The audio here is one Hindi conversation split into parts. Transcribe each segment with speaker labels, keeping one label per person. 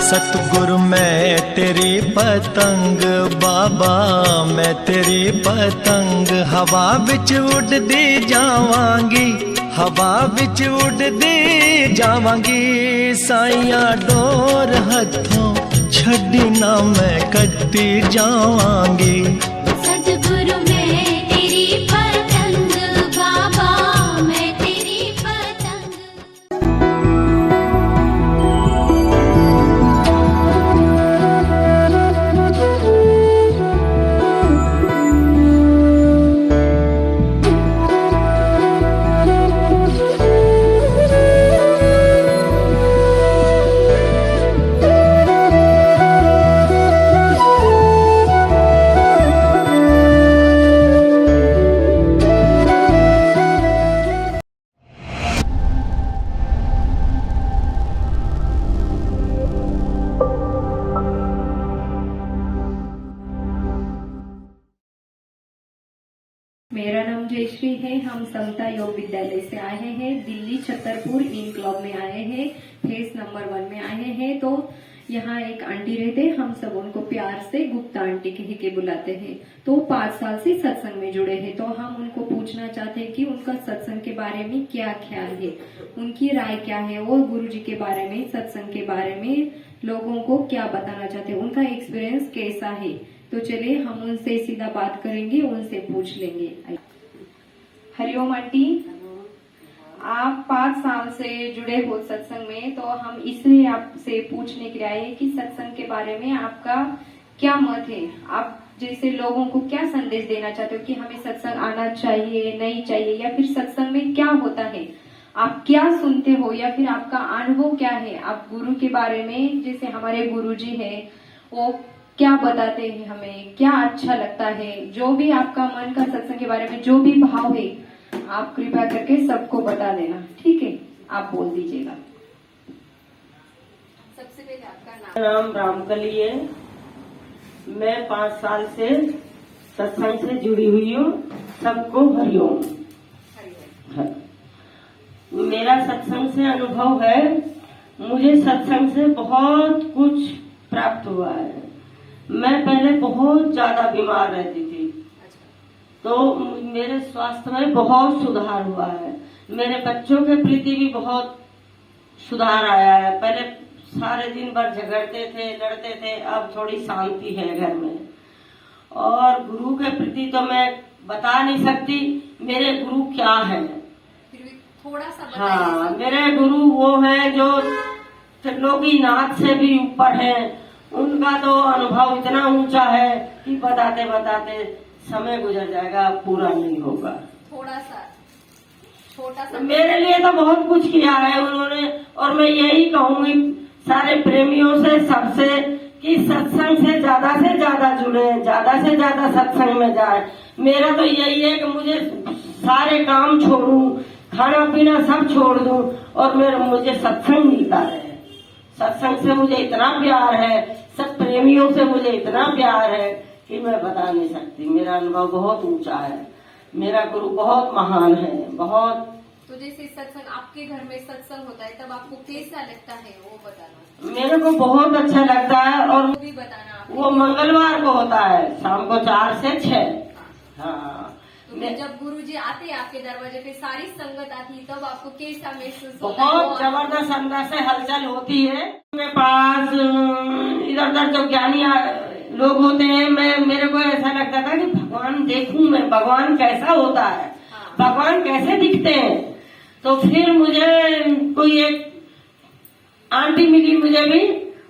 Speaker 1: सतगुरु मैं तेरी पतंग बाबा, मैं तेरी पतंग हवा बिच उड़दी जावांगी, हवा बिच उड़दी जावांगी। साइया डोर हथों छड़ी ना मैं कटती जावांगी।
Speaker 2: सतगुरु मैं तेरी पतंग बाबा, मैं तेरी पतंग।
Speaker 3: मेरा नाम जयश्री है। हम समता योग विद्यालय से आए हैं। दिल्ली छतरपुर इन क्लब में आए हैं। फेस नंबर 1 में आए हैं। तो यहाँ एक आंटी रहते, हम सब उनको प्यार से गुप्ता आंटी कह के बुलाते हैं। तो 5 साल से सत्संग में जुड़े हैं। तो हम उनको पूछना चाहते हैं कि उनका सत्संग के बारे में क्या ख्याल है, उनकी राय क्या है, और गुरु जी के बारे में, सत्संग के बारे में लोगों को क्या बताना चाहते हैं, उनका एक्सपीरियंस कैसा है। तो चलिए हम उनसे सीधा बात करेंगे, उनसे पूछ लेंगे। हरिओम आंटी, आप 5 साल से जुड़े हो सत्संग में, तो हम इसलिए आपसे पूछने के लिए आए कि सत्संग के बारे में आपका क्या मत है। आप जैसे लोगों को क्या संदेश देना चाहते हो कि हमें सत्संग आना चाहिए, नहीं चाहिए, या फिर सत्संग में क्या होता है, आप क्या सुनते हो, या फिर आपका अनुभव क्या है। आप गुरु के बारे में, जैसे हमारे गुरु जी है, वो क्या बताते हैं हमें, क्या अच्छा लगता है, जो भी आपका मन का सत्संग के बारे में जो भी भाव है, आप कृपया करके सबको बता देना। ठीक है, आप बोल दीजिएगा। सबसे पहले आपका
Speaker 4: नाम रामकली है। मैं 5 साल से सत्संग से जुड़ी हुई हूँ। सबको हरिओम। मेरा सत्संग से अनुभव है, मुझे सत्संग से बहुत कुछ प्राप्त हुआ है। मैं पहले बहुत ज्यादा बीमार रहती थी, तो मेरे स्वास्थ्य में बहुत सुधार हुआ है। मेरे बच्चों के प्रति भी बहुत सुधार आया है। पहले सारे दिन भर झगड़ते थे, लड़ते थे, अब थोड़ी शांति है घर में। और गुरु के प्रति तो मैं बता नहीं सकती मेरे गुरु क्या है।
Speaker 3: थोड़ा सा
Speaker 4: हाँ, मेरे गुरु वो हैं जो त्रिलोकीनाथ से भी ऊपर हैं। उनका तो अनुभव इतना ऊंचा है कि बताते बताते समय गुजर जाएगा, पूरा नहीं होगा।
Speaker 3: थोड़ा सा छोटा सा
Speaker 4: मेरे लिए तो बहुत कुछ किया है उन्होंने। और मैं यही कहूंगी सारे प्रेमियों से, सबसे, कि सत्संग से ज्यादा जुड़े, ज्यादा से ज्यादा सत्संग में जाए। मेरा तो यही है कि मुझे सारे काम छोड़ूं, खाना पीना सब छोड़ दूं, और मुझे सत्संग मिलता रहे। सत्संग से मुझे इतना प्यार है, सब प्रेमियों से मुझे इतना प्यार है कि मैं बता नहीं सकती। मेरा अनुभव बहुत ऊंचा है। मेरा गुरु बहुत महान है, बहुत।
Speaker 3: तो जैसे सत्संग आपके घर में सत्संग होता है, तब आपको कैसा लगता है वो बताना।
Speaker 4: मेरे को बहुत अच्छा लगता है। और
Speaker 3: वो भी बताना।
Speaker 4: वो मंगलवार को होता है, शाम को 4 से 6। हाँ,
Speaker 3: तो जब गुरुजी आते आपके दरवाजे पे, सारी संगत आती, तब आपको कैसा महसूस होता है?
Speaker 4: बहुत जबरदस्त अंदर से हलचल होती है। मेरे पास इधर उधर जो ज्ञानी लोग होते हैं, मेरे को ऐसा लगता था कि भगवान देखूं मैं, भगवान कैसा होता है, भगवान कैसे दिखते हैं। तो फिर मुझे कोई एक आंटी मिली मुझे भी,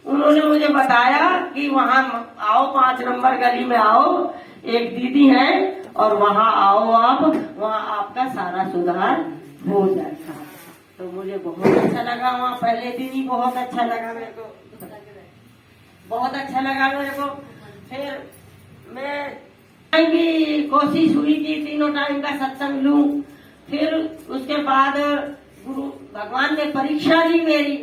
Speaker 4: उन्होंने मुझे बताया कि वहाँ आओ, 5 नंबर गली में आओ, एक दीदी है, और वहाँ आओ आप, वहाँ आपका सारा सुधार हो जाएगा। तो मुझे बहुत अच्छा लगा। वहाँ पहले दिन ही बहुत अच्छा लगा मेरे को, बहुत अच्छा लगा मेरे को। फिर मैं भी कोशिश हुई कि 3 टाइम का सत्संग लूं। फिर उसके बाद गुरु भगवान ने परीक्षा ली मेरी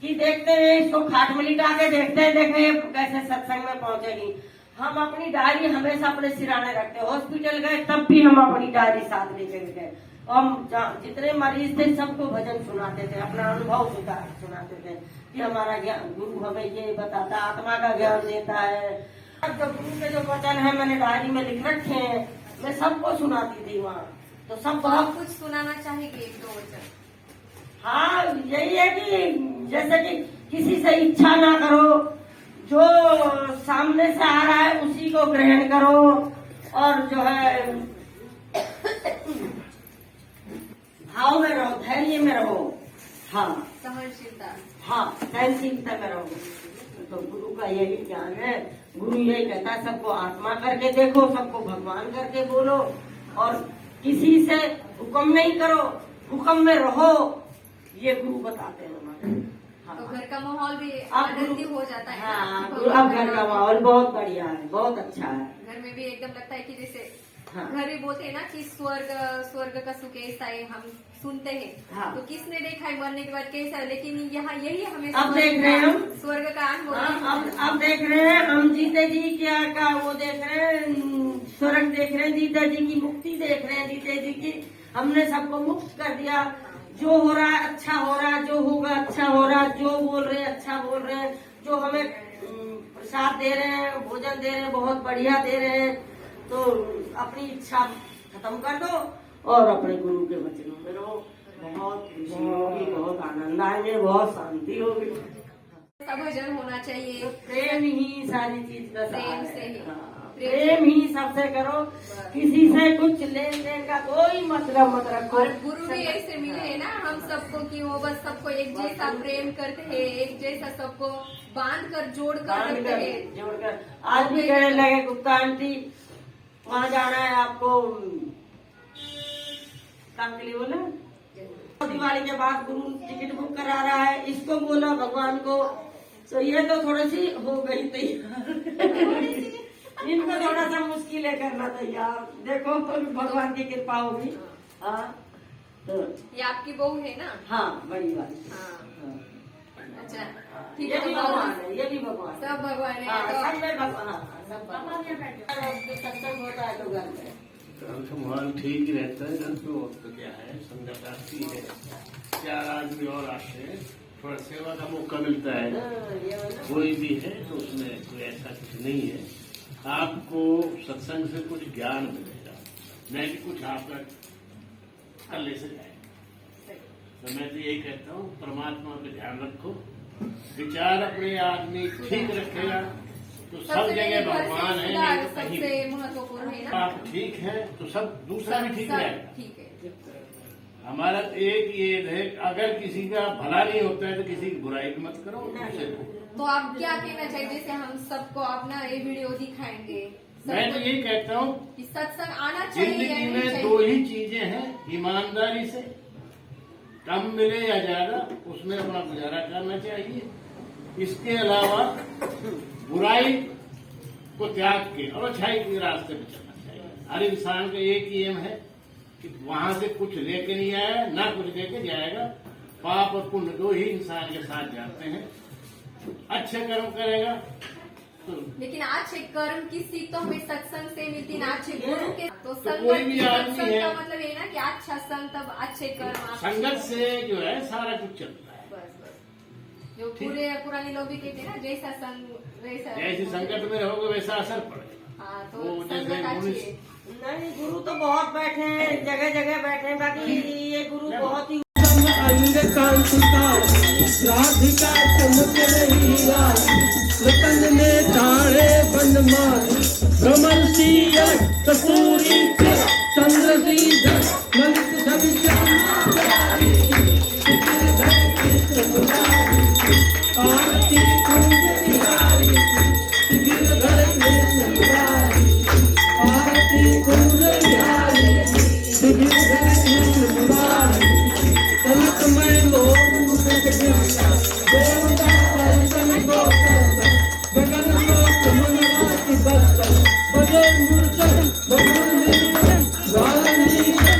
Speaker 4: कि देखते हैं इसको, खाट में लिटा के देखते हैं, देखें कैसे सत्संग में पहुंचेगी। हम अपनी डायरी हमेशा अपने सिराने रखते हैं। हॉस्पिटल गए तब भी हम अपनी डायरी साथ लेकर गए। हम जितने मरीज थे सबको भजन सुनाते थे, अपना अनुभव सुनाते थे कि हमारा ज्ञान गुरु हमें ये बताता, आत्मा का ज्ञान देता है। जो गुरु के जो वचन है मैंने डायरी में लिख रखे हैं, मैं सबको सुनाती थी वहाँ। तो सब बहुत
Speaker 3: कुछ सुनाना चाहेंगे एक दो वचन?
Speaker 4: हाँ, यही है कि जैसे कि किसी से इच्छा ना करो, जो सामने से आ रहा है उसी को ग्रहण करो, और जो है भाव में रहो, धैर्य में रहो। हाँ,
Speaker 3: सहनशीलता।
Speaker 4: हाँ, सहनशीलता में रहो। तो गुरु का यही ज्ञान है। गुरु यही कहता है सबको आत्मा करके देखो, सबको भगवान करके बोलो, और किसी से हुक्म नहीं करो, हुक्म में रहो, ये गुरु बताते हैं हमारे। हाँ।
Speaker 3: तो घर का माहौल भी
Speaker 4: अब
Speaker 3: आनंदी हो जाता है।
Speaker 4: हाँ, अब घर का माहौल बहुत बढ़िया है, बहुत अच्छा है।
Speaker 3: घर में भी एकदम लगता है कि जैसे
Speaker 4: हाँ।
Speaker 3: घर भी बोलते हैं ना कि स्वर्ग का सुख ऐसा है, हम सुनते हैं।
Speaker 4: हाँ।
Speaker 3: तो किसने देखा है मरने के बाद कैसा है, लेकिन यहाँ यही हमें
Speaker 4: अब देख रहे हैं हम।
Speaker 3: स्वर्ग का अनुभव।
Speaker 4: हाँ, अब देख रहे हैं हम, जीते जी क्या का वो देख रहे हैं, स्वर्ग देख रहे हैं, जीते जी की मुक्ति देख रहे हैं। जीते जी की हमने सबको मुक्त कर दिया। जो हो रहा है अच्छा हो रहा है, जो होगा अच्छा हो रहा है, जो बोल रहे हैं अच्छा बोल रहे हैं, जो हमें प्रसाद दे रहे हैं, भोजन दे रहे हैं, बहुत बढ़िया दे रहे हैं। तो अपनी इच्छा खत्म कर दो और अपने गुरु के वचनों में रहो। बहुत खुशी होगी, बहुत आनंद आएंगे, बहुत शांति होगी।
Speaker 3: सब भजन होना चाहिए।
Speaker 4: प्रेम ही सारी चीज का
Speaker 3: प्रेम से ही।
Speaker 4: हाँ, प्रेम ही सबसे करो, किसी से कुछ लेन देन का कोई मतलब मत रखो।
Speaker 3: और गुरु भी ऐसे मिले है ना हम सबको कि वो बस सबको एक जैसा प्रेम करते हैं, एक जैसा सबको बांध कर जोड़ कर रखते हैं।
Speaker 4: जोड़कर आज भी कहने लगे गुप्ता आंटी वहाँ जाना है आपको, काम के लिए बोला दिवाली के बाद गुरु टिकट बुक करा रहा है, इसको बोला भगवान को। तो ये तो थोड़ी सी हो गई तैयार। इनको थोड़ा सा मुश्किल है करना तैयार, देखो तो भगवान की कृपा होगी। हाँ, तो
Speaker 3: ये आपकी बहू है ना?
Speaker 4: हाँ, बड़ी बात।
Speaker 3: हाँ। अच्छा, ठीक
Speaker 4: ये
Speaker 3: है।
Speaker 4: भी भगवान है, ये भी भगवान,
Speaker 3: सब भगवान है।
Speaker 4: हाँ,
Speaker 3: तो
Speaker 4: सब में भगवान। हाँ, सब सत्संग होता है तो घर में
Speaker 5: घर का माहौल ठीक ही रहता है। घर पे और तो क्या है, संगत आती है, 4 आदमी और आते हैं, थोड़ा सेवा का मौका मिलता है। कोई भी है तो उसमें कोई ऐसा कुछ नहीं है। आपको सत्संग से कुछ ज्ञान मिलेगा, मैं भी कुछ आपका कर ले जाए। तो मैं तो यही कहता हूँ, परमात्मा पे ध्यान रखो, विचार अपने आदमी ठीक रखेगा तो सब जगह भगवान है, नहीं तो कहीं
Speaker 3: सबसे महत्वपूर्ण है ना।
Speaker 5: आप ठीक है तो सब दूसरा भी ठीक रहेगा।
Speaker 3: ठीक है।
Speaker 5: हमारा तो एक ये है, अगर किसी का भला नहीं होता है तो किसी की बुराई भी मत करो। उसे
Speaker 3: तो आप क्या कहना चाहिए, जैसे हम सबको अपना ये वीडियो दिखाएंगे,
Speaker 5: मैं तो यही कहता हूँ,
Speaker 3: कि सत्संग आना चाहिए या
Speaker 5: जिंदगी
Speaker 3: नहीं
Speaker 5: में
Speaker 3: चाहिए?
Speaker 5: 2 ही चीजें हैं, ईमानदारी से, कम मिले या ज्यादा उसमें अपना गुजारा करना चाहिए। इसके अलावा बुराई को त्याग के और अच्छाई के रास्ते पे चलना चाहिए। हर इंसान का एक ही एम है कि वहां से कुछ लेके नहीं आया, ना कुछ लेके जाएगा। पाप और पुण्य 2 ही इंसान के साथ जाते हैं। अच्छे कर्म करेगा तो
Speaker 3: लेकिन अच्छे कर्म की सीख तो हमें सत्संग से मिलती ना, अच्छे गुरु के। तो
Speaker 5: कोई भी आदमी
Speaker 3: सत्संग
Speaker 5: है,
Speaker 3: का मतलब ये ना कि अच्छा संग तब अच्छे कर्म।
Speaker 5: संगत से जो है सारा कुछ चलता है।
Speaker 3: बस बस जो पूरे पुराने लोग भी कहते हैं ना, जैसा संग वैसा।
Speaker 5: जैसी संगत में रहोगे वैसा असर पड़ेगा।
Speaker 3: हाँ, तो
Speaker 5: वो जैसे
Speaker 3: संगत अच्छी
Speaker 5: मुनि-
Speaker 3: है।
Speaker 4: नहीं, गुरु तो बहुत बैठे हैं, जगह जगह बैठे हैं, बाकी ये गुरु बहुत ही
Speaker 6: अंग कांतिका राधिका चमक रही रतन में तारे बन मारी भ्रमर सी कसूरी चंद्र सी मलिक सभी आरती कुंज बिहारी गिरधर में आरती कुंज बिहारी गिरधर में कनकमय लोग देवता परिजन गगन लोक मनवाति बस बजो मूर्छन बबुल वाल्मीकि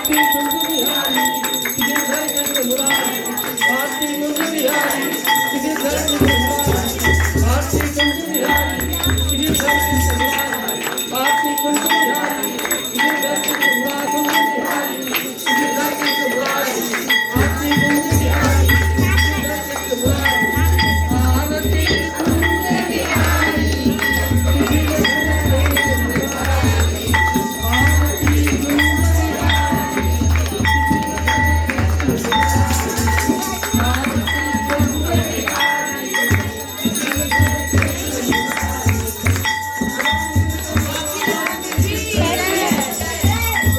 Speaker 6: आरती कुंज बिहारी गिरधर कृष्ण मुरारी आरती कुंज बिहारी गिरधर कृष्ण मुरारी आरती कुंज बिहारी गिरधर कृष्ण मुरारी आरती कुंज बिहारी गिरधर कृष्ण मुरारी गिरधर कृष्ण मुरारी आरती कुंज बिहारी गिरधर कृष्ण मुरारी आरती कुंज बिहारी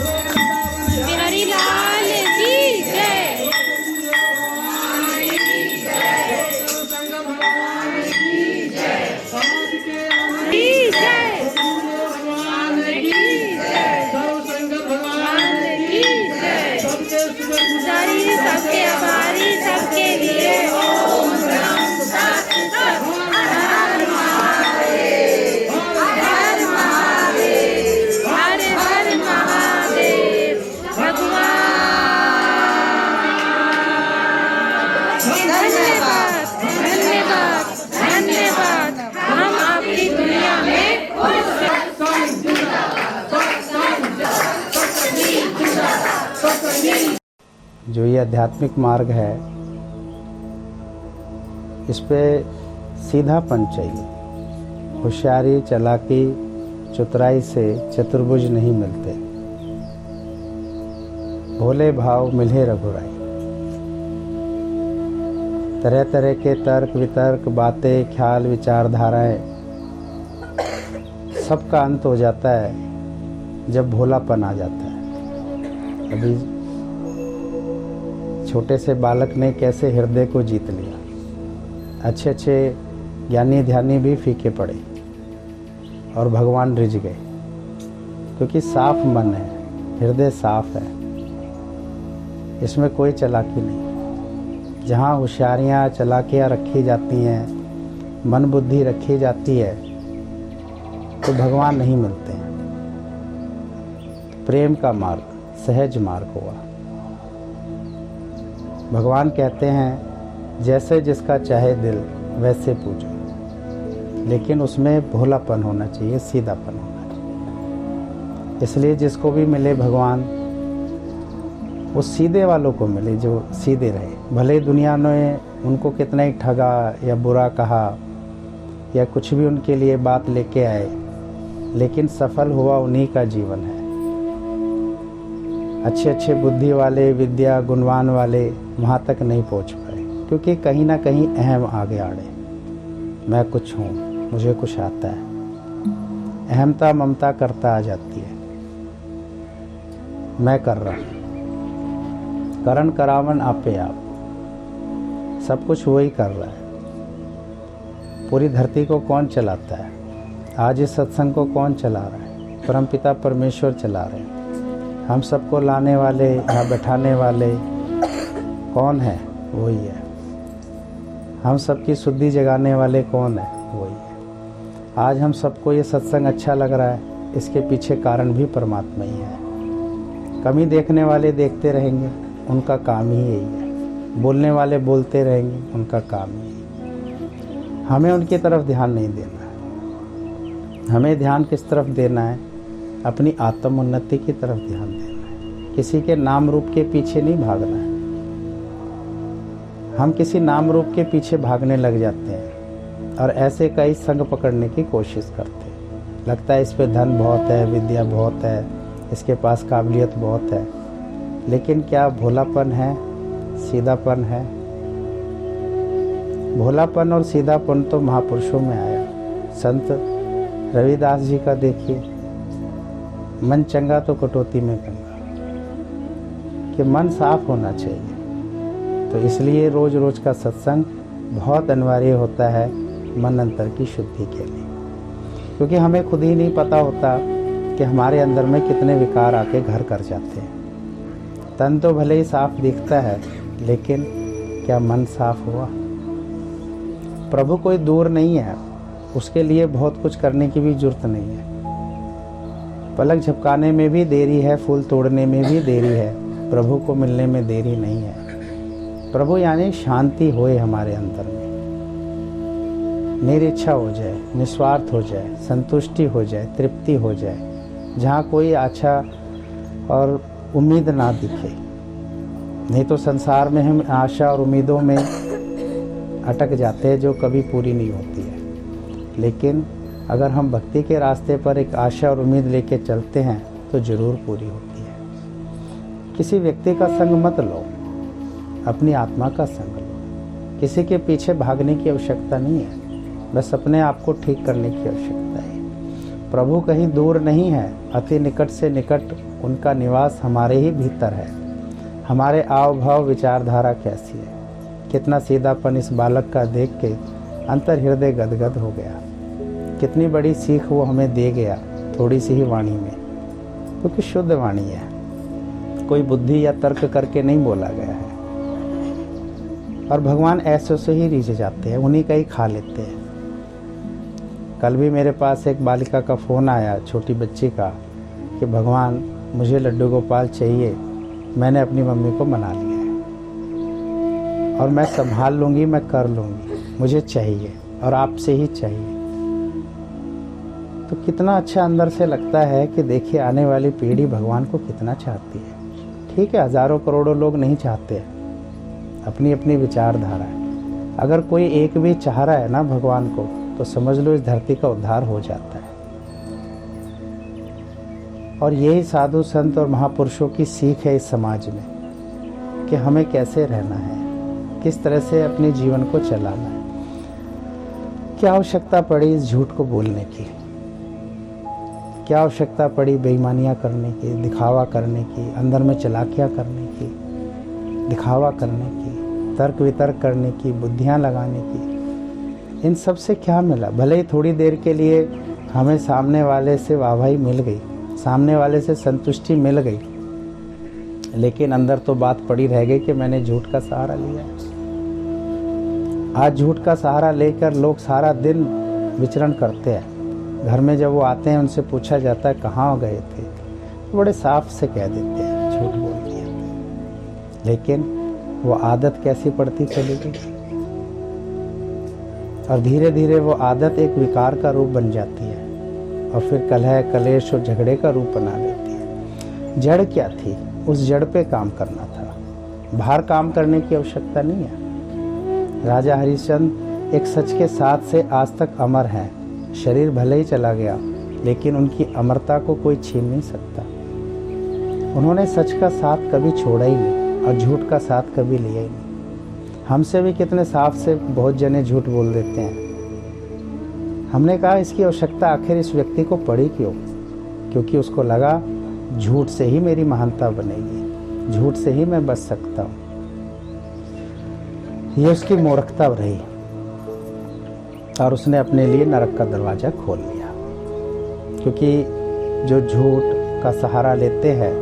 Speaker 2: बिहारी लाल की जय।
Speaker 6: संग भगवान की जय समाज के
Speaker 2: की जय।
Speaker 6: भगवान की जय सर्व संग भगवान
Speaker 2: की जय।
Speaker 6: सबके
Speaker 2: पुजारी सबके आभारी सबके लिए ओम नमः शिवाय। हर महादेव हर महादेव हर हर महादेव भगवान धन्यवाद धन्यवाद धन्यवाद। हम आपकी दुनिया में खुश हैं।
Speaker 7: जो ये आध्यात्मिक मार्ग है, इस पे सीधापन चाहिए। होशियारी, चालाकी, चतुराई से चतुर्भुज नहीं मिलते। भोले भाव मिले रघुराई। तरह तरह के तर्क वितर्क, बातें, ख्याल, विचारधाराएं, सबका अंत हो जाता है जब भोलापन आ जाता है। अभी छोटे से बालक ने कैसे हृदय को जीत लिया। अच्छे अच्छे ज्ञानी ध्यानी भी फीके पड़े और भगवान रिझ गए, क्योंकि साफ मन है, हृदय साफ है, इसमें कोई चालाकी नहीं। जहाँ होशियारियाँ चालाकियाँ रखी जाती हैं, मन बुद्धि रखी जाती है, तो भगवान नहीं मिलते हैं। प्रेम का मार्ग सहज मार्ग हुआ। भगवान कहते हैं जैसे जिसका चाहे दिल वैसे पूजो, लेकिन उसमें भोलापन होना चाहिए, सीधापन होना चाहिए। इसलिए जिसको भी मिले भगवान, वो सीधे वालों को मिले, जो सीधे रहे। भले दुनिया ने उनको कितना ही ठगा या बुरा कहा या कुछ भी उनके लिए बात लेके आए, लेकिन सफल हुआ उन्हीं का जीवन है। अच्छे अच्छे बुद्धि वाले, विद्या गुणवान वाले वहाँ तक नहीं पहुँच पाए, क्योंकि कहीं ना कहीं अहम आगे आड़े। मैं कुछ हूँ, मुझे कुछ आता है। अहमता ममता करता आ जाती है। मैं कर रहा हूँ, करण करावन आपे आप, सब कुछ वही कर रहा है। पूरी धरती को कौन चलाता है? आज इस सत्संग को कौन चला रहा है? परमपिता परमेश्वर चला रहे हैं। हम सबको लाने वाले, यहाँ बैठाने वाले कौन है? वही है। हम सबकी शुद्धि जगाने वाले कौन है? वही है। आज हम सबको ये सत्संग अच्छा लग रहा है, इसके पीछे कारण भी परमात्मा ही है। कमी देखने वाले देखते रहेंगे, उनका काम ही यही है। बोलने वाले बोलते रहेंगे, उनका काम ही है। हमें उनकी तरफ ध्यान नहीं देना है। हमें ध्यान किस तरफ देना है? अपनी आत्म उन्नति की तरफ ध्यान देना है। किसी के नाम रूप के पीछे नहीं भागना है। हम किसी नाम रूप के पीछे भागने लग जाते हैं और ऐसे कई संग पकड़ने की कोशिश करते हैं। लगता है इस पे धन बहुत है, विद्या बहुत है, इसके पास काबिलियत बहुत है, लेकिन क्या भोलापन है, सीधापन है? भोलापन और सीधापन तो महापुरुषों में आया। संत रविदास जी का देखिए, मन चंगा तो कटौती में गंगा, कि मन साफ होना चाहिए। तो इसलिए रोज रोज का सत्संग बहुत अनिवार्य होता है मन अंतर की शुद्धि के लिए, क्योंकि हमें खुद ही नहीं पता होता कि हमारे अंदर में कितने विकार आके घर कर जाते हैं। तन तो भले ही साफ दिखता है, लेकिन क्या मन साफ हुआ? प्रभु कोई दूर नहीं है, उसके लिए बहुत कुछ करने की भी जरूरत नहीं है। पलक झपकाने में भी देरी है, फूल तोड़ने में भी देरी है, प्रभु को मिलने में देरी नहीं है। प्रभु यानी शांति होए हमारे अंदर में, निरीच्छा हो जाए, निस्वार्थ हो जाए, संतुष्टि हो जाए, तृप्ति हो जाए, जहाँ कोई आशा और उम्मीद ना दिखे। नहीं तो संसार में हम आशा और उम्मीदों में अटक जाते हैं जो कभी पूरी नहीं होती है। लेकिन अगर हम भक्ति के रास्ते पर एक आशा और उम्मीद लेके चलते हैं तो ज़रूर पूरी होती है। किसी व्यक्ति का संग मत लो, अपनी आत्मा का संग लो। किसी के पीछे भागने की आवश्यकता नहीं है, बस अपने आप को ठीक करने की आवश्यकता है। प्रभु कहीं दूर नहीं है, अति निकट से निकट उनका निवास हमारे ही भीतर है। हमारे आव भाव विचारधारा कैसी है, कितना सीधापन इस बालक का देख के अंतर हृदय गदगद हो गया। कितनी बड़ी सीख वो हमें दे गया थोड़ी सी ही वाणी में, क्योंकि शुद्ध वाणी है, कोई बुद्धि या तर्क करके नहीं बोला गया है। और भगवान ऐसे से ही रिझ जाते हैं, उन्हीं का ही खा लेते हैं। कल भी मेरे पास एक बालिका का फ़ोन आया, छोटी बच्ची का, कि भगवान मुझे लड्डू गोपाल चाहिए, मैंने अपनी मम्मी को मना लिया है और मैं संभाल लूँगी, मैं कर लूँगी, मुझे चाहिए और आपसे ही चाहिए। तो कितना अच्छा अंदर से लगता है कि देखिए आने वाली पीढ़ी भगवान को कितना चाहती है। ठीक है, हज़ारों करोड़ों लोग नहीं चाहते, अपनी अपनी विचारधारा है। अगर कोई एक भी चाह रहा है ना भगवान को, तो समझ लो इस धरती का उद्धार हो जाता है। और यही साधु संत और महापुरुषों की सीख है इस समाज में, कि हमें कैसे रहना है, किस तरह से अपने जीवन को चलाना है। क्या आवश्यकता पड़ी इस झूठ को बोलने की, क्या आवश्यकता पड़ी बेईमानियाँ करने की, दिखावा करने की, अंदर में चालाकियाँ करने की, दिखावा करने की, तर्क वितर्क करने की, बुद्धियाँ लगाने की। इन सब से क्या मिला? भले ही थोड़ी देर के लिए हमें सामने वाले से वाहवाही मिल गई, सामने वाले से संतुष्टि मिल गई, लेकिन अंदर तो बात पड़ी रह गई कि मैंने झूठ का सहारा लिया। आज झूठ का सहारा लेकर लोग सारा दिन विचरण करते हैं। घर में जब वो आते हैं, उनसे पूछा जाता है कहाँ गए थे, तो बड़े साफ से कह देते हैं झूठ बोल दिया। लेकिन वो आदत कैसी पड़ती चली गई, और धीरे धीरे वो आदत एक विकार का रूप बन जाती है, और फिर कलह, कलेश और झगड़े का रूप बना लेती है। जड़ क्या थी? उस जड़ पे काम करना था, बाहर काम करने की आवश्यकता नहीं है। राजा हरिश्चंद्र एक सच के साथ से आज तक अमर हैं। शरीर भले ही चला गया, लेकिन उनकी अमरता को कोई छीन नहीं सकता। उन्होंने सच का साथ कभी छोड़ा ही नहीं और झूठ का साथ कभी लिया ही नहीं। हमसे भी कितने साफ से बहुत जने झूठ बोल देते हैं। हमने कहा इसकी आवश्यकता आखिर इस व्यक्ति को पड़ी क्यों? क्योंकि उसको लगा झूठ से ही मेरी महानता बनेगी, झूठ से ही मैं बच सकता हूँ। ये उसकी मूर्खता रही और उसने अपने लिए नरक का दरवाज़ा खोल लिया। क्योंकि जो झूठ का सहारा लेते हैं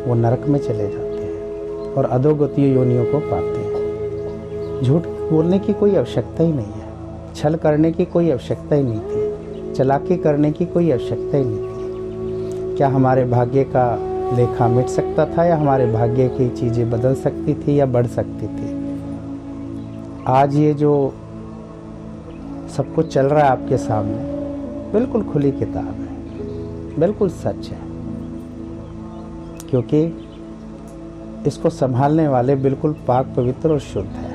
Speaker 7: वो नरक में चले जाते हैं और अधोगति योनियों को पाते हैं। झूठ बोलने की कोई आवश्यकता ही नहीं है, छल करने की कोई आवश्यकता ही नहीं थी, चालाकी करने की कोई आवश्यकता ही नहीं थी। क्या हमारे भाग्य का लेखा मिट सकता था, या हमारे भाग्य की चीज़ें बदल सकती थी या बढ़ सकती थी? आज ये जो सब कुछ चल रहा है आपके सामने, बिल्कुल खुली किताब है, बिल्कुल सच है। क्योंकि इसको संभालने वाले बिल्कुल पाक पवित्र और शुद्ध है।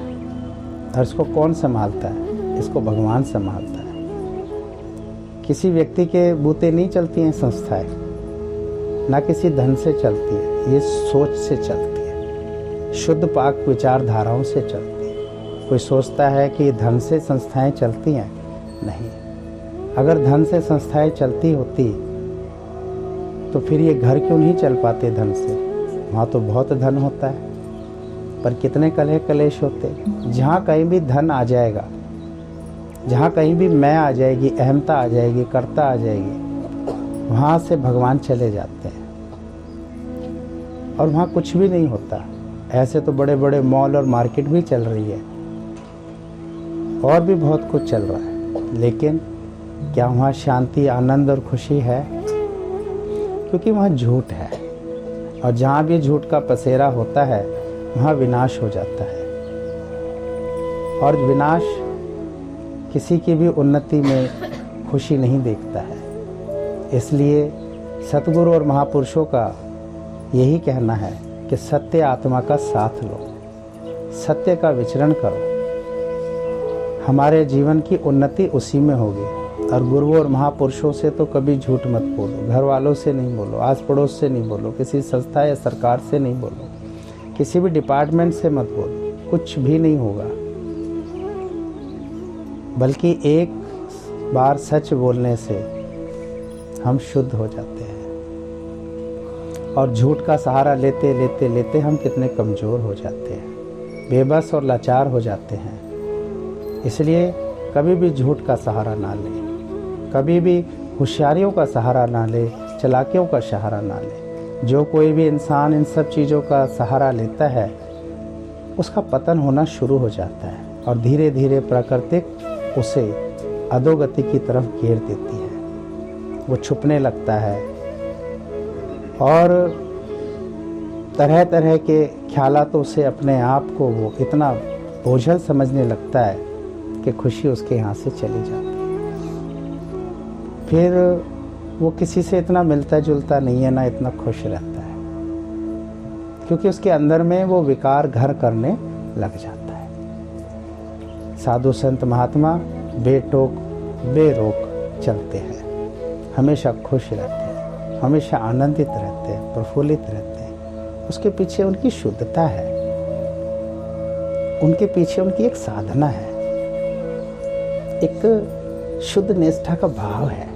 Speaker 7: और इसको कौन संभालता है? इसको भगवान संभालता है। किसी व्यक्ति के बूते नहीं चलती हैं संस्थाएं, ना किसी धन से चलती है, ये सोच से चलती है, शुद्ध पाक विचारधाराओं से चलती है। कोई सोचता है कि धन से संस्थाएं चलती हैं, नहीं। अगर धन से संस्थाएं चलती होती तो फिर ये घर क्यों नहीं चल पाते धन से? वहाँ तो बहुत धन होता है, पर कितने कलह कलेश होते। जहाँ कहीं भी धन आ जाएगा, जहाँ कहीं भी मैं आ जाएगी, अहमता आ जाएगी, कर्ता आ जाएगी, वहाँ से भगवान चले जाते हैं और वहाँ कुछ भी नहीं होता। ऐसे तो बड़े बड़े मॉल और मार्केट भी चल रही है और भी बहुत कुछ चल रहा है, लेकिन क्या वहाँ शांति, आनंद और खुशी है? क्योंकि वहाँ झूठ है, और जहाँ भी झूठ का पसेरा होता है वहाँ विनाश हो जाता है। और विनाश किसी की भी उन्नति में खुशी नहीं देखता है। इसलिए सतगुरु और महापुरुषों का यही कहना है कि सत्य आत्मा का साथ लो, सत्य का विचरण करो। हमारे जीवन की उन्नति उसी में होगी। और गुरुओं और महापुरुषों से तो कभी झूठ मत बोलो, घर वालों से नहीं बोलो, आस पड़ोस से नहीं बोलो, किसी संस्था या सरकार से नहीं बोलो, किसी भी डिपार्टमेंट से मत बोलो, कुछ भी नहीं होगा। बल्कि एक बार सच बोलने से हम शुद्ध हो जाते हैं, और झूठ का सहारा लेते लेते लेते हम कितने कमज़ोर हो जाते हैं, बेबस और लाचार हो जाते हैं। इसलिए कभी भी झूठ का सहारा ना लें, कभी भी होशियारियों का सहारा ना ले, चालाकियों का सहारा ना ले। जो कोई भी इंसान इन सब चीज़ों का सहारा लेता है उसका पतन होना शुरू हो जाता है, और धीरे धीरे प्राकृतिक उसे अधोगति की तरफ घेर देती है। वो छुपने लगता है और तरह तरह के ख्यालातों से अपने आप को वो इतना बोझल समझने लगता है कि खुशी उसके यहाँ से चली जाती है। फिर वो किसी से इतना मिलता जुलता नहीं है, ना इतना खुश रहता है, क्योंकि उसके अंदर में वो विकार घर करने लग जाता है। साधु संत महात्मा बेटोक बेरोक चलते हैं, हमेशा खुश रहते हैं, हमेशा आनंदित रहते हैं, प्रफुल्लित रहते हैं। उसके पीछे उनकी शुद्धता है, उनके पीछे उनकी एक साधना है, एक शुद्ध निष्ठा का भाव है।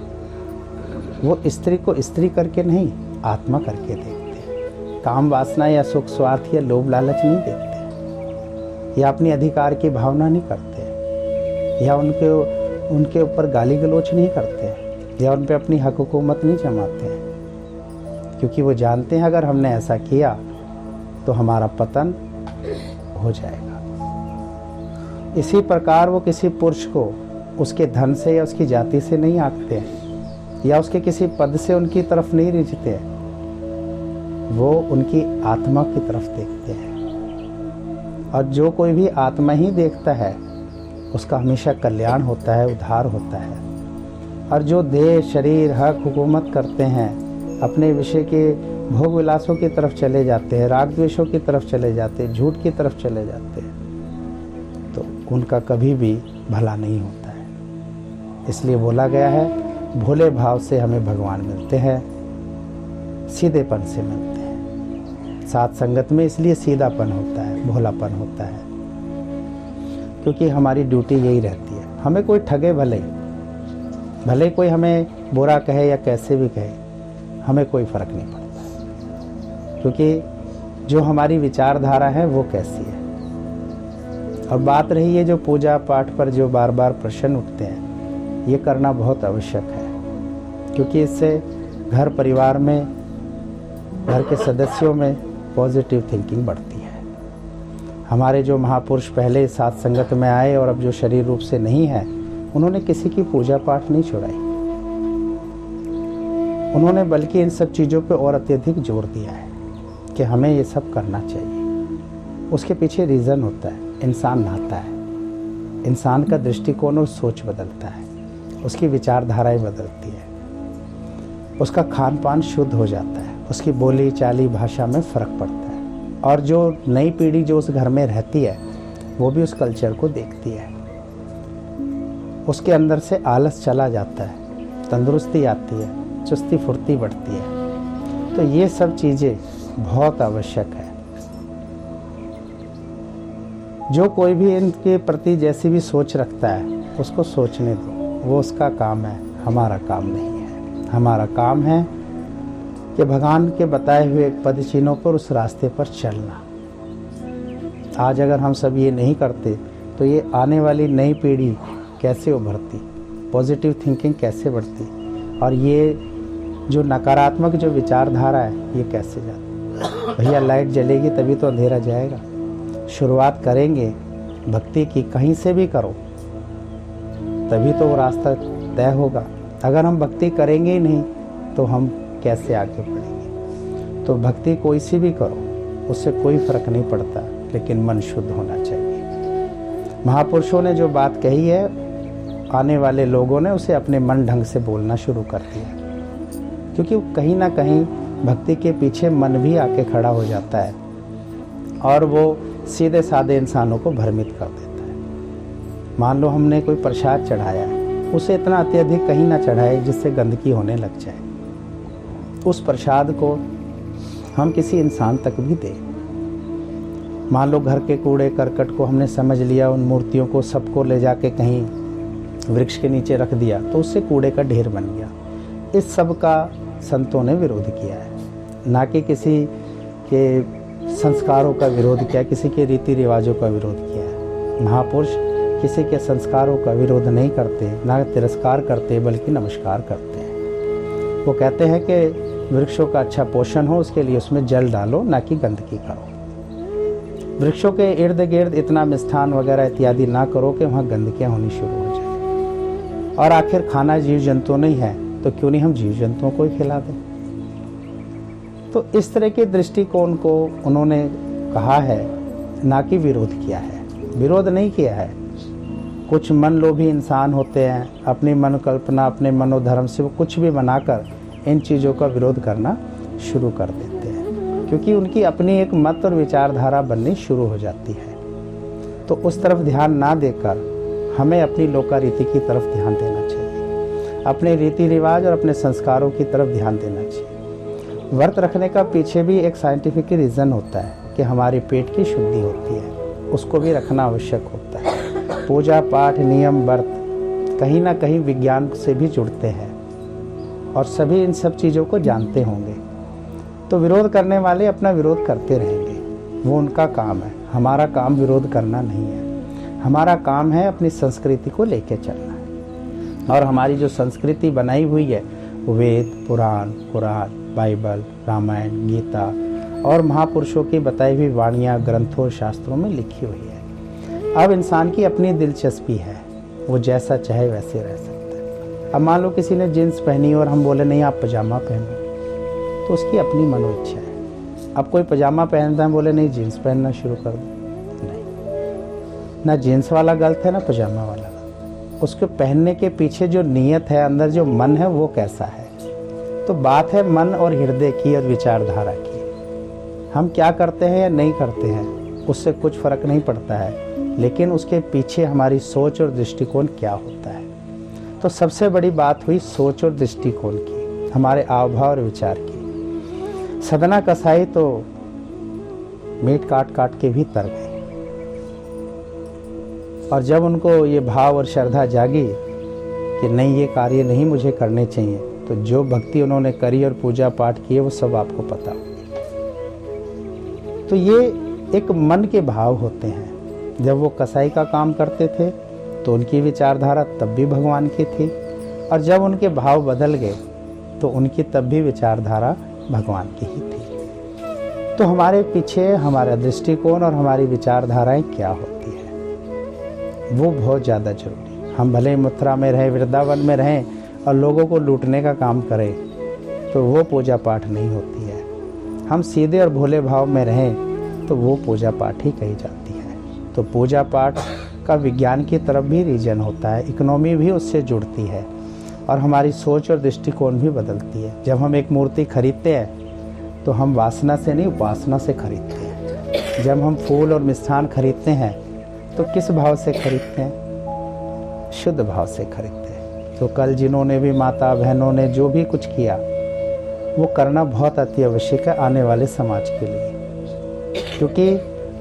Speaker 7: वो स्त्री को स्त्री करके नहीं, आत्मा करके देखते। काम वासना या सुख स्वार्थ या लोभ लालच नहीं देखते, या अपनी अधिकार की भावना नहीं करते, या उनके ऊपर गाली गलोच नहीं करते, या उन पे अपनी हक हुकूमत नहीं जमाते हैं। क्योंकि वो जानते हैं अगर हमने ऐसा किया तो हमारा पतन हो जाएगा। इसी प्रकार वो किसी पुरुष को उसके धन से या उसकी जाति से नहीं आंकते हैं, या उसके किसी पद से उनकी तरफ नहीं रिझते हैं, वो उनकी आत्मा की तरफ देखते हैं। और जो कोई भी आत्मा ही देखता है उसका हमेशा कल्याण होता है, उद्धार होता है। और जो देह शरीर हक हुकूमत करते हैं, अपने विषय के भोग विलासों की तरफ चले जाते हैं, राग द्वेषों की तरफ चले जाते हैं, झूठ की तरफ चले जाते हैं, तो उनका कभी भी भला नहीं होता है। इसलिए बोला गया है भोले भाव से हमें भगवान मिलते हैं, सीधेपन से मिलते हैं। साथ संगत में इसलिए सीधापन होता है, भोलापन होता है, क्योंकि हमारी ड्यूटी यही रहती है। हमें कोई ठगे भले कोई हमें बुरा कहे या कैसे भी कहे, हमें कोई फर्क नहीं पड़ता, क्योंकि जो हमारी विचारधारा है वो कैसी है। और बात रही है जो पूजा पाठ पर जो बार बार प्रश्न उठते हैं, ये करना बहुत आवश्यक है, क्योंकि इससे घर परिवार में, घर के सदस्यों में पॉजिटिव थिंकिंग बढ़ती है। हमारे जो महापुरुष पहले साथ संगत में आए और अब जो शरीर रूप से नहीं है, उन्होंने किसी की पूजा पाठ नहीं छुड़ाई, उन्होंने बल्कि इन सब चीज़ों पे और अत्यधिक जोर दिया है कि हमें ये सब करना चाहिए। उसके पीछे रीज़न होता है, इंसान नहाता है, इंसान का दृष्टिकोण और सोच बदलता है, उसकी विचारधाराएं बदलती है, उसका खान पान शुद्ध हो जाता है, उसकी बोली चाली भाषा में फ़र्क पड़ता है। और जो नई पीढ़ी जो उस घर में रहती है वो भी उस कल्चर को देखती है, उसके अंदर से आलस चला जाता है, तंदुरुस्ती आती है, चुस्ती फुर्ती बढ़ती है। तो ये सब चीज़ें बहुत आवश्यक है। जो कोई भी इनके प्रति जैसी भी सोच रखता है उसको सोचने दो, वो उसका काम है, हमारा काम नहीं है। हमारा काम है कि भगवान के बताए हुए पद चिन्हों पर उस रास्ते पर चलना। आज अगर हम सब ये नहीं करते तो ये आने वाली नई पीढ़ी कैसे उभरती, पॉजिटिव थिंकिंग कैसे बढ़ती, और ये जो नकारात्मक जो विचारधारा है ये कैसे जाती। भैया लाइट जलेगी तभी तो अंधेरा जाएगा। शुरुआत करेंगे भक्ति की, कहीं से भी करो, तभी तो वो रास्ता तय होगा। अगर हम भक्ति करेंगे ही नहीं तो हम कैसे आगे बढ़ेंगे। तो भक्ति कोई सी भी करो, उससे कोई फर्क नहीं पड़ता, लेकिन मन शुद्ध होना चाहिए। महापुरुषों ने जो बात कही है, आने वाले लोगों ने उसे अपने मन ढंग से बोलना शुरू कर दिया, क्योंकि कहीं ना कहीं भक्ति के पीछे मन भी आके खड़ा हो जाता है और वो सीधे साधे इंसानों को भ्रमित कर देता है। मान लो हमने कोई प्रसाद चढ़ाया, उसे इतना अत्यधिक कहीं ना चढ़ाए जिससे गंदगी होने लग जाए। उस प्रसाद को हम किसी इंसान तक भी दें। मान लो घर के कूड़े करकट को हमने समझ लिया, उन मूर्तियों को सबको ले जाके कहीं वृक्ष के नीचे रख दिया, तो उससे कूड़े का ढेर बन गया। इस सब का संतों ने विरोध किया है, ना कि किसी के संस्कारों का विरोध किया, किसी के रीति रिवाजों का विरोध किया है। महापुरुष किसी के संस्कारों का विरोध नहीं करते, ना तिरस्कार करते, बल्कि नमस्कार करते हैं। वो कहते हैं कि वृक्षों का अच्छा पोषण हो, उसके लिए उसमें जल डालो, ना कि गंदगी करो। वृक्षों के इर्द गिर्द इतना मिष्ठान वगैरह इत्यादि ना करो कि वहाँ गंदगियाँ होनी शुरू हो जाए। और आखिर खाना जीव जंतु नहीं है, तो क्यों नहीं हम जीव जंतुओं को ही खिला दें। तो इस तरह के दृष्टिकोण को उन्होंने कहा है, ना कि विरोध किया है। विरोध नहीं किया है। कुछ मन लोभी इंसान होते हैं, अपनी मनोकल्पना, अपने मनोधर्म से वो कुछ भी बनाकर इन चीज़ों का विरोध करना शुरू कर देते हैं, क्योंकि उनकी अपनी एक मत और विचारधारा बननी शुरू हो जाती है। तो उस तरफ ध्यान ना देकर हमें अपनी लोकारीति की तरफ ध्यान देना चाहिए, अपने रीति रिवाज और अपने संस्कारों की तरफ ध्यान देना चाहिए। व्रत रखने का पीछे भी एक साइंटिफिक रीज़न होता है कि हमारे पेट की शुद्धि होती है, उसको भी रखना आवश्यक होता है। पूजा पाठ, नियम, व्रत कहीं ना कहीं विज्ञान से भी जुड़ते हैं और सभी इन सब चीज़ों को जानते होंगे। तो विरोध करने वाले अपना विरोध करते रहेंगे, वो उनका काम है। हमारा काम विरोध करना नहीं है, हमारा काम है अपनी संस्कृति को लेके चलना है। और हमारी जो संस्कृति बनाई हुई है, वेद, पुराण, कुरान, बाइबल, रामायण, गीता और महापुरुषों की बताई हुई वाणियाँ ग्रंथों और शास्त्रों में लिखी हुई है। अब इंसान की अपनी दिलचस्पी है, वो जैसा चाहे वैसे रह सकता है। अब मान लो किसी ने जीन्स पहनी और हम बोले नहीं आप पजामा पहनो, तो उसकी अपनी मनो इच्छा है। अब कोई पजामा पहनता है, बोले नहीं जीन्स पहनना शुरू कर दो, नहीं, ना जीन्स वाला गलत है ना पजामा वाला गलत। उसको पहनने के पीछे जो नीयत है, अंदर जो मन है, वो कैसा है। तो बात है मन और हृदय की और विचारधारा की। हम क्या करते हैं या नहीं करते हैं, उससे कुछ फर्क नहीं पड़ता है, लेकिन उसके पीछे हमारी सोच और दृष्टिकोण क्या होता है। तो सबसे बड़ी बात हुई सोच और दृष्टिकोण की, हमारे आव भाव और विचार की। सदना कसाई तो मीट काट काट के भी तर गए, और जब उनको ये भाव और श्रद्धा जागी कि नहीं ये कार्य नहीं मुझे करने चाहिए, तो जो भक्ति उन्होंने करी और पूजा पाठ किए वो सब आपको पता होगी। तो ये एक मन के भाव होते हैं। जब वो कसाई का काम करते थे तो उनकी विचारधारा तब भी भगवान की थी, और जब उनके भाव बदल गए तो उनकी तब भी विचारधारा भगवान की ही थी। तो हमारे पीछे हमारा दृष्टिकोण और हमारी विचारधाराएं क्या होती है, वो बहुत ज़्यादा जरूरी है। हम भले मथुरा में रहें, वृंदावन में रहें और लोगों को लूटने का काम करें, तो वो पूजा पाठ नहीं होती है। हम सीधे और भोले भाव में रहें तो वो पूजा पाठ ही कही जाती है। तो पूजा पाठ का विज्ञान की तरफ भी रीजन होता है, इकोनॉमी भी उससे जुड़ती है और हमारी सोच और दृष्टिकोण भी बदलती है। जब हम एक मूर्ति खरीदते हैं तो हम वासना से नहीं, उपासना से खरीदते हैं। जब हम फूल और मिष्ठान खरीदते हैं तो किस भाव से खरीदते हैं? शुद्ध भाव से खरीदते हैं। तो कल जिन्होंने भी माता बहनों ने जो भी कुछ किया वो करना बहुत अति आवश्यक है आने वाले समाज के लिए, क्योंकि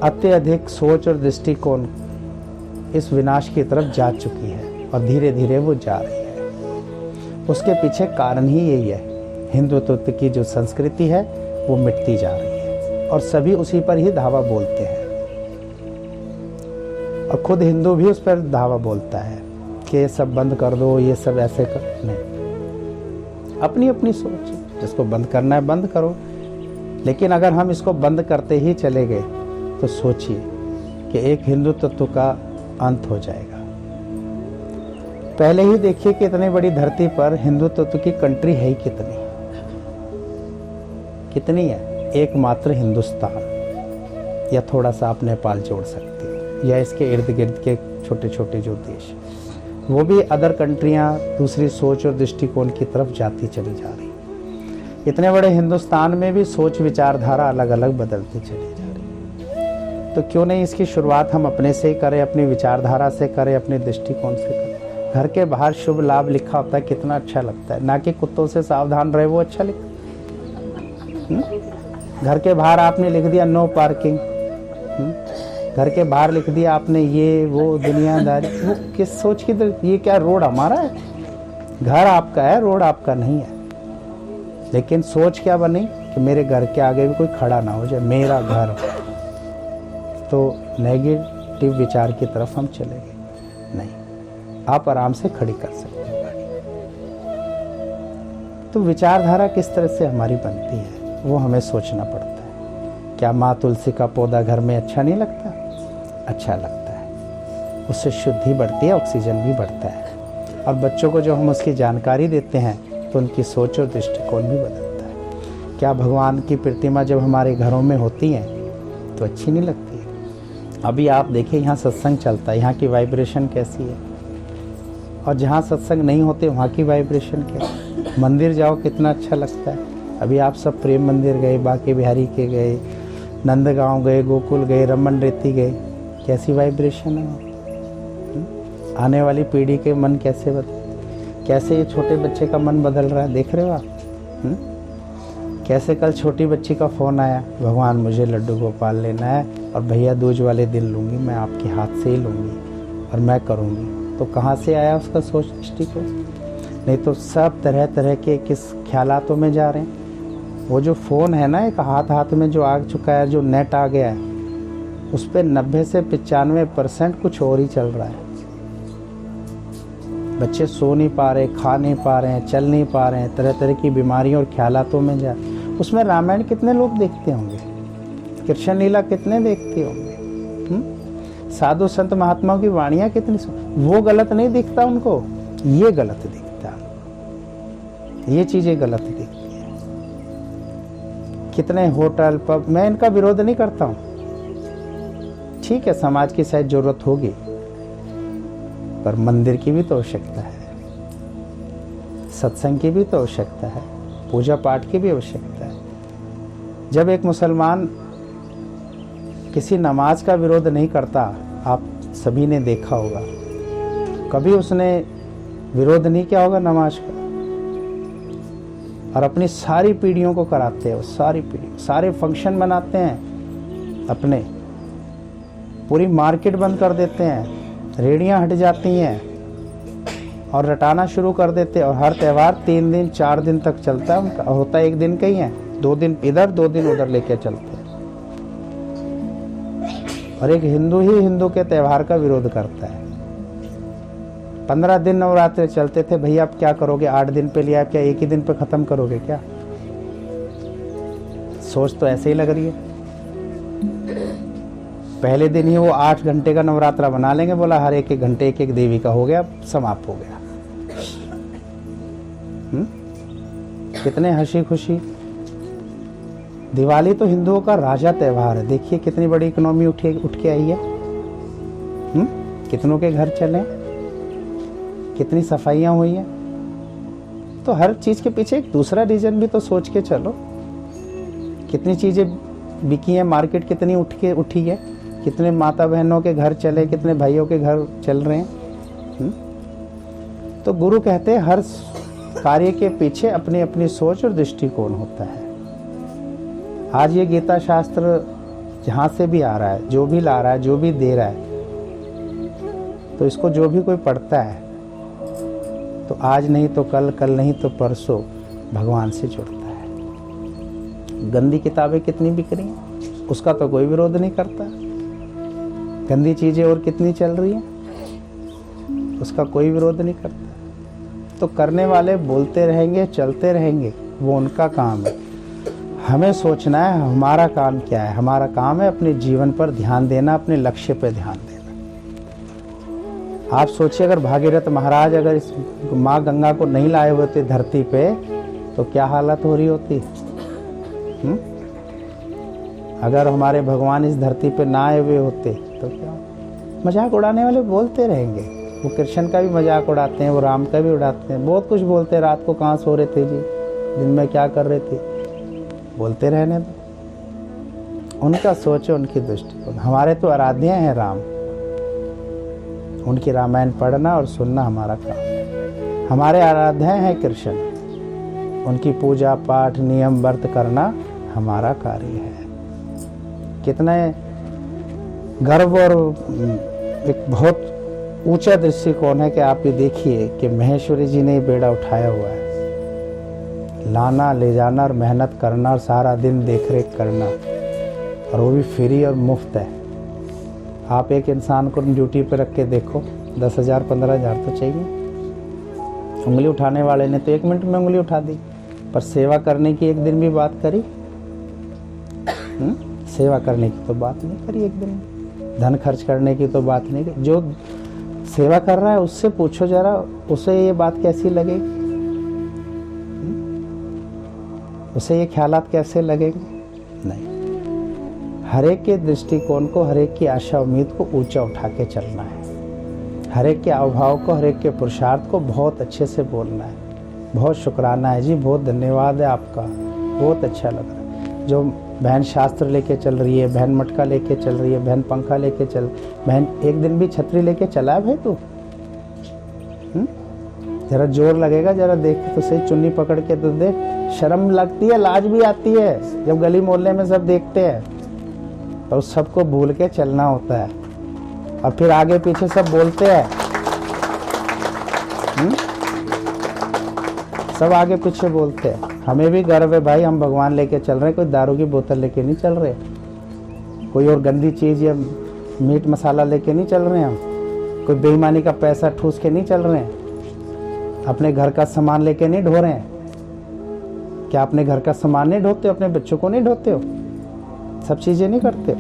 Speaker 7: अत्यधिक सोच और दृष्टिकोण इस विनाश की तरफ जा चुकी है और धीरे धीरे वो जा रही है। उसके पीछे कारण ही यही है, हिंदुत्व की जो संस्कृति है वो मिटती जा रही है और सभी उसी पर ही धावा बोलते हैं। और खुद हिंदू भी उस पर धावा बोलता है कि ये सब बंद कर दो, ये सब ऐसे कर। नहीं, अपनी अपनी सोच, जिसको बंद करना है बंद करो। लेकिन अगर हम इसको बंद करते ही चले गए तो सोचिए कि एक हिंदू तत्व का अंत हो जाएगा। पहले ही देखिए कि इतनी बड़ी धरती पर हिंदू तत्व की कंट्री है ही कितनी। कितनी है? एकमात्र हिंदुस्तान, या थोड़ा सा आप नेपाल जोड़ सकते हो, या इसके इर्द गिर्द के छोटे छोटे जो देश, वो भी अदर कंट्रियां दूसरी सोच और दृष्टिकोण की तरफ जाती चली जा रही। इतने बड़े हिंदुस्तान में भी सोच विचारधारा अलग अलग बदलती चली जा रही। तो क्यों नहीं इसकी शुरुआत हम अपने से ही करें, अपनी विचारधारा से करें, अपने दृष्टिकोण से करें। घर के बाहर शुभ लाभ लिखा होता है, कितना अच्छा लगता है, ना कि कुत्तों से सावधान रहे, वो अच्छा लिखा। घर के बाहर आपने लिख दिया नो पार्किंग, घर के बाहर लिख दिया आपने ये वो दुनियादारी, वो किस सोच की? ये क्या रोड हमारा है? घर आपका है, रोड आपका नहीं है। लेकिन सोच क्या बनी कि मेरे घर के आगे भी कोई खड़ा ना हो जाए, मेरा घर। तो नेगेटिव विचार की तरफ हम चले गए। नहीं, आप आराम से खड़ी कर सकते हो गाड़ी। तो विचारधारा किस तरह से हमारी बनती है, वो हमें सोचना पड़ता है। क्या माँ तुलसी का पौधा घर में अच्छा नहीं लगता? अच्छा लगता है, उससे शुद्धि बढ़ती है, ऑक्सीजन भी बढ़ता है। और बच्चों को जो हम उसकी जानकारी देते हैं तो उनकी सोच और दृष्टिकोण भी बदलता है। क्या भगवान की प्रतिमा जब हमारे घरों में होती हैं तो अच्छी नहीं लगती है? अभी आप देखिए, यहाँ सत्संग चलता है, यहाँ की वाइब्रेशन कैसी है, और जहाँ सत्संग नहीं होते वहाँ की वाइब्रेशन क्या है। मंदिर जाओ कितना अच्छा लगता है। अभी आप सब प्रेम मंदिर गए, बांके बिहारी के गए, नंदगांव गए, गोकुल गए, रमन रेती गए, कैसी वाइब्रेशन है। आने वाली पीढ़ी के मन कैसे बदल, कैसे ये छोटे बच्चे का मन बदल रहा है, देख रहे हो आप? कैसे कल छोटी बच्ची का फ़ोन आया, भगवान मुझे लड्डू गोपाल लेना है और भैया दूज वाले दिन लूँगी, मैं आपके हाथ से ही लूँगी और मैं करूँगी। तो कहाँ से आया उसका सोच दृष्टिकोण? नहीं तो सब तरह तरह के किस ख्यालातों में जा रहे हैं। वो जो फ़ोन है ना, एक हाथ में जो आ चुका है, जो नेट आ गया है, उस पर 90 से 95% कुछ और ही चल रहा है। बच्चे सो नहीं पा रहे, खा नहीं पा रहे हैं, चल नहीं पा रहे हैं, तरह तरह की बीमारियों और ख्यालातों में जा। उसमें रामायण कितने लोग देखते होंगे, कृष्ण लीला कितने देखते होंगे, साधु संत महात्माओं की वाणियाँ कितनी, वो गलत नहीं दिखता उनको, ये गलत दिखता, ये चीज़ें गलत दिखती हैं। कितने होटल पब, मैं इनका विरोध नहीं करता हूँ, ठीक है, समाज की शायद जरूरत होगी, पर मंदिर की भी तो आवश्यकता है, सत्संग की भी तो आवश्यकता है, पूजा पाठ की भी आवश्यकता है। जब एक मुसलमान किसी नमाज का विरोध नहीं करता, आप सभी ने देखा होगा, कभी उसने विरोध नहीं किया होगा नमाज का, और अपनी सारी पीढ़ियों को कराते हैं, सारी पीढ़ी, सारे फंक्शन मनाते हैं अपने, पूरी मार्केट बंद कर देते हैं, रेडियां हट जाती हैं और रटाना शुरू कर देते हैं। और हर त्यौहार 3 दिन 4 दिन तक चलता है उनका, होता है एक दिन का ही है, 2 दिन इधर 2 दिन उधर लेके चलते हैं। और एक हिंदू ही हिंदू के त्यौहार का विरोध करता है। 15 दिन नवरात्रि चलते थे, भैया आप क्या करोगे, 8 दिन पे लिया, क्या एक ही दिन पे खत्म करोगे क्या? सोच तो ऐसे ही लग रही है। पहले दिन ही वो 8 घंटे का नवरात्रा बना लेंगे, बोला हर एक घंटे एक देवी का हो गया, समाप्त हो गया। कितने हंसी खुशी। दिवाली तो हिंदुओं का राजा त्यौहार है, देखिए कितनी बड़ी इकोनॉमी उठ के आई है। कितनों के घर चले, कितनी सफाइयां हुई हैं। तो हर चीज के पीछे एक दूसरा रीजन भी तो सोच के चलो। कितनी चीजें बिकी हैं, मार्केट कितनी उठी है, कितने माता बहनों के घर चले, कितने भाइयों के घर चल रहे हैं। तो गुरु कहते हैं हर कार्य के पीछे अपनी अपनी सोच और दृष्टिकोण होता है। आज ये गीता शास्त्र जहाँ से भी आ रहा है, जो भी ला रहा है, जो भी दे रहा है, तो इसको जो भी कोई पढ़ता है तो आज नहीं तो कल, कल नहीं तो परसों भगवान से जुड़ता है। गंदी किताबें कितनी बिक रही हैं, उसका तो कोई विरोध नहीं करता। गंदी चीज़ें और कितनी चल रही हैं, उसका कोई विरोध नहीं करता। तो करने वाले बोलते रहेंगे, चलते रहेंगे, वो उनका काम है। हमें सोचना है हमारा काम क्या है। हमारा काम है अपने जीवन पर ध्यान देना, अपने लक्ष्य पर ध्यान देना। आप सोचिए अगर भागीरथ महाराज अगर इस माँ गंगा को नहीं लाए होते धरती पे तो क्या हालत हो रही होती। अगर हमारे भगवान इस धरती पे ना आए हुए होते तो क्या? मजाक उड़ाने वाले बोलते रहेंगे। वो कृष्ण का भी मजाक उड़ाते हैं, वो राम का भी उड़ाते हैं, बहुत कुछ बोलते हैं। रात को कहाँ सो रहे थे जी, दिन में क्या कर रहे थे, बोलते रहने दो। उनका सोचो, उनकी दृष्टिकोण। हमारे तो आराध्य हैं राम, उनकी रामायण पढ़ना और सुनना हमारा काम। हमारे आराध्य हैं कृष्ण, उनकी पूजा पाठ नियम व्रत करना हमारा कार्य है। कितने गर्व और एक बहुत ऊंचा दृष्टिकोण है कि आप ये देखिए कि महेश्वरी जी ने बेड़ा उठाया हुआ है। लाना ले जाना और मेहनत करना और सारा दिन देख रेख करना, और वो भी फ्री और मुफ्त है। आप एक इंसान को ड्यूटी पे रख के देखो, 10,000 15,000 तो चाहिए। उंगली उठाने वाले ने तो 1 मिनट में उंगली उठा दी, पर सेवा करने की एक दिन भी बात करी? सेवा करने की तो बात नहीं करी एक दिन। धन खर्च करने की तो बात नहीं करी। जो सेवा कर रहा है उससे पूछो जरा, उसे ये बात कैसी लगेगी, उसे ये ख्यालात कैसे लगेंगे? नहीं। हर एक के दृष्टिकोण को, हर एक की आशा उम्मीद को ऊंचा उठा के चलना है। हर एक के अभाव को, हर एक के पुरुषार्थ को बहुत अच्छे से बोलना है। बहुत शुक्राना है जी, बहुत धन्यवाद है आपका, बहुत अच्छा लग रहा है। जो बहन शास्त्र लेके चल रही है, बहन मटका लेके चल रही है, बहन पंखा लेके चल, बहन एक दिन भी छतरी लेके चला है भाई तू? जरा जोर लगेगा, जरा देख तो सही, चुन्नी पकड़ के तो देख। शर्म लगती है, लाज भी आती है जब गली मोहल्ले में सब देखते हैं, और उस सबको भूल के चलना होता है। और फिर आगे पीछे सब बोलते हैं, सब आगे पीछे बोलते हैं। हमें भी गर्व है भाई, हम भगवान लेके चल रहे हैं, कोई दारू की बोतल लेके नहीं चल रहे, कोई और गंदी चीज या मीट मसाला लेके नहीं चल रहे हैं, हम कोई बेईमानी का पैसा ठूस के नहीं चल रहे हैं, अपने घर का सामान लेके नहीं ढो रहे हैं। क्या अपने घर का सामान नहीं ढोते हो? अपने बच्चों को नहीं ढोते हो? सब चीजें नहीं करते हो?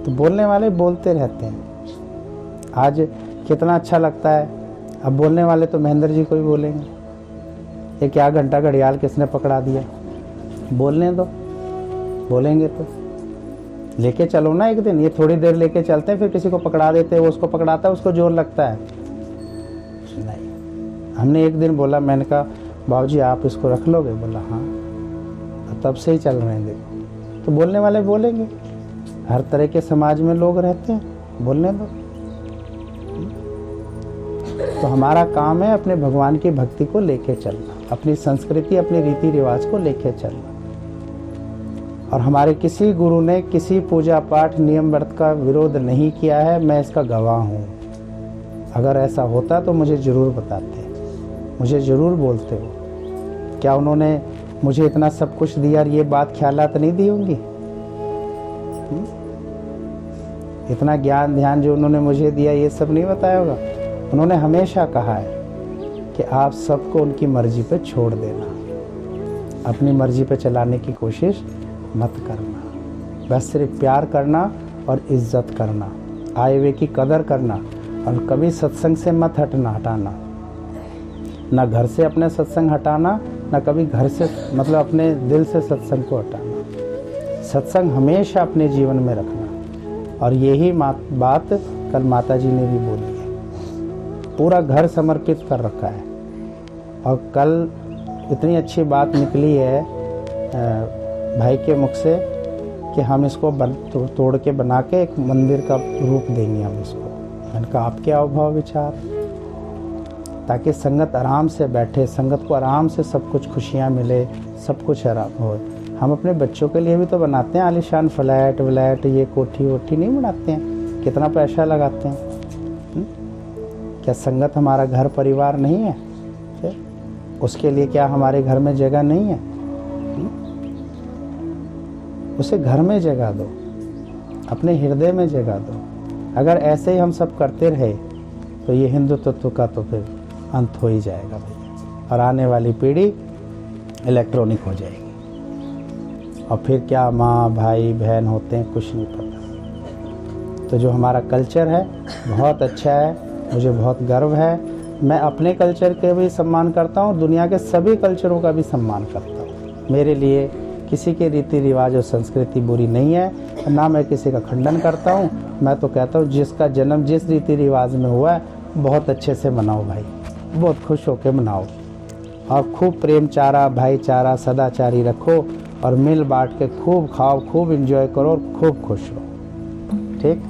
Speaker 7: तो बोलने वाले बोलते रहते हैं। आज कितना अच्छा लगता है। अब बोलने वाले तो महेंद्र जी को भी बोलेंगे, ये क्या घंटा घड़ियाल किसने पकड़ा दिया? बोलने दो, बोलेंगे तो लेके चलो ना एक दिन। ये थोड़ी देर लेके चलते हैं, फिर किसी को पकड़ा देते हैं, वो उसको पकड़ाता है, उसको जोर लगता है। नहीं, हमने एक दिन बोला, मैंने कहा बाबूजी आप इसको रख लोगे? बोला हाँ। तब से ही चल रहे हैं। देखो, तो बोलने वाले बोलेंगे। हर तरह के समाज में लोग रहते हैं, बोलने दो। तो हमारा काम है अपने भगवान की भक्ति को लेके चलना, अपनी संस्कृति, अपने रीति रिवाज को लेके चलना। और हमारे किसी गुरु ने किसी पूजा पाठ नियम व्रत का विरोध नहीं किया है, मैं इसका गवाह हूँ। अगर ऐसा होता तो मुझे जरूर बताते, मुझे जरूर बोलते हो। क्या उन्होंने मुझे इतना सब कुछ दिया और ये बात ख्यालात नहीं दी होंगी? इतना ज्ञान ध्यान जो उन्होंने मुझे दिया, ये सब नहीं बताया होगा? उन्होंने हमेशा कहा है कि आप सबको उनकी मर्जी पे छोड़ देना, अपनी मर्जी पे चलाने की कोशिश मत करना। बस सिर्फ प्यार करना और इज्जत करना, आए हुए की कदर करना, और कभी सत्संग से मत हटाना। ना घर से अपने सत्संग हटाना, ना कभी घर से मतलब अपने दिल से सत्संग को हटाना। सत्संग हमेशा अपने जीवन में रखना। और यही बात कल माता जी ने भी बोली है। पूरा घर समर्पित कर रखा है। और कल इतनी अच्छी बात निकली है भाई के मुख से कि हम इसको तोड़ के बना के एक मंदिर का रूप देंगे हम इसको। मैंने कहा आपके अभाव विचार, ताकि संगत आराम से बैठे, संगत को आराम से सब कुछ खुशियाँ मिले, सब कुछ आराम हो। हम अपने बच्चों के लिए भी तो बनाते हैं आलीशान फ्लैट व्लैट, ये कोठी वोठी नहीं बनाते हैं, कितना पैसा लगाते हैं। क्या संगत हमारा घर परिवार नहीं है? उसके लिए क्या हमारे घर में जगह नहीं है? उसे घर में जगह दो, अपने हृदय में जगह दो। अगर ऐसे ही हम सब करते रहे तो ये हिंदू तत्व का तो फिर अंत हो ही जाएगा भैया, और आने वाली पीढ़ी इलेक्ट्रॉनिक हो जाएगी। और फिर क्या माँ भाई बहन होते हैं कुछ नहीं पता। तो जो हमारा कल्चर है बहुत अच्छा है, मुझे बहुत गर्व है। मैं अपने कल्चर के भी सम्मान करता हूँ, दुनिया के सभी कल्चरों का भी सम्मान करता हूँ। मेरे लिए किसी के रीति रिवाज और संस्कृति बुरी नहीं है, ना मैं किसी का खंडन करता हूँ। मैं तो कहता हूँ जिसका जन्म जिस रीति रिवाज में हुआ है बहुत अच्छे से मनाओ भाई, बहुत खुश होकर मनाओ और खूब प्रेमचारा भाईचारा सदाचारी रखो और मिल बांट के खूब खाओ, खूब एंजॉय करो और खूब खुश रहो। ठीक।